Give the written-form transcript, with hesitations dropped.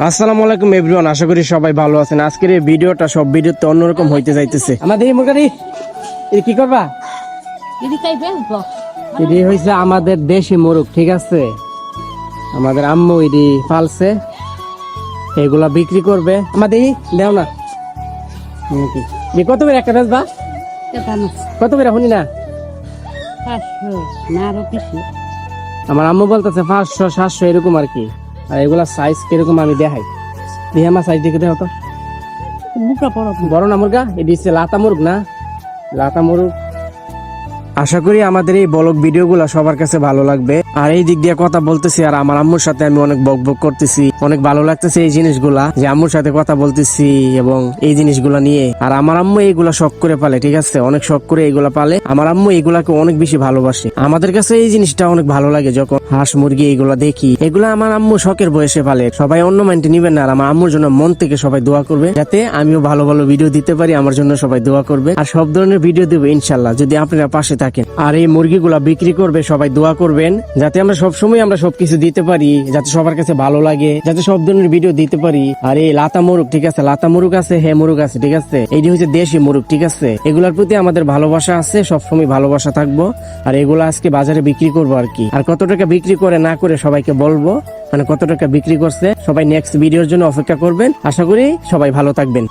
আসসালামু আলাইকুম এভরিওয়ান, আশা করি সবাই ভালো আছেন। আজকের এই ভিডিওটা সব ভিডিওতে অন্যরকম হইতে যাইতেছে। আমাদের এই মুরগারি কি করবা? এটি হইছে আমাদের দেশি মুরগ, ঠিক আছে? আমাদের আম্মু এটি পালছে, এগুলা বিক্রি করবে। আমাদের দেও না কত করে একটা বেচবা? কত করে শুনি না? আমার আম্মু বলতেছে 500-700 এরকম আর কি। আর এগুলা সাইজ কিরকম আমি দেখাই, দিয়ে আমার সাইজ দেখে দেখাও তো। বড় না মুরগা? এটি হচ্ছে লাতা মুরগ না? লাতা মুরগ। আশা করি আমাদের এই ব্লগ ভিডিওগুলো সবার কাছে ভালো লাগবে। আর এই দিক দিয়ে কথা বলতেছি আর আমার আম্মুর সাথে আমি অনেক বকবক করতেছি, অনেক ভালো লাগতেছে এই জিনিসগুলা, যে আম্মুর সাথে কথা বলতেছি এবং এই জিনিসগুলা নিয়ে। আর আমার আম্মু এইগুলা শখ করে পালে, ঠিক আছে? অনেক শখ করে এইগুলা পালে। আমার আম্মু এইগুলাকে অনেক বেশি ভালোবাসে। আমাদের কাছে এই জিনিসটা অনেক ভালো লাগে যখন হাঁস মুরগি এইগুলা দেখি। এগুলা আমার আম্মু শখের বয়সে পালে। সবাই অন্য মাইন্ডে নিবেন না। আর আমার আম্মুর জন্য মন থেকে সবাই দোয়া করবে, যাতে আমিও ভালো ভালো ভিডিও দিতে পারি। আমার জন্য সবাই দোয়া করবে, আর সব ধরনের ভিডিও দেবো ইনশাল্লাহ, যদি আপনারা পাশে থাকেন। আর এই মুরগিগুলা বিক্রি করবে, সবাই দোয়া করবেন যাতে আমরা সবসময় আমরা সবকিছু দিতে পারি, যাতে সবার কাছে ভালো লাগে, যাতে সব ধরনের ভিডিও দিতে পারি। আর এই লাতা মুরগ, ঠিক আছে? লাতা মুরগ আছে, হে মুরগ আছে, ঠিক আছে? এইটি হচ্ছে দেশি মুরগ, ঠিক আছে? এগুলার প্রতি আমাদের ভালোবাসা আছে, সবসময় ভালোবাসা থাকবো। আর এগুলো আজকে বাজারে বিক্রি করবো আর কি। আর কত টাকা বিক্রি করে না করে সবাইকে বলবো, মানে কত টাকা বিক্রি করছে। সবাই নেক্সট ভিডিওর জন্য অপেক্ষা করবেন। আশা করি সবাই ভালো থাকবেন।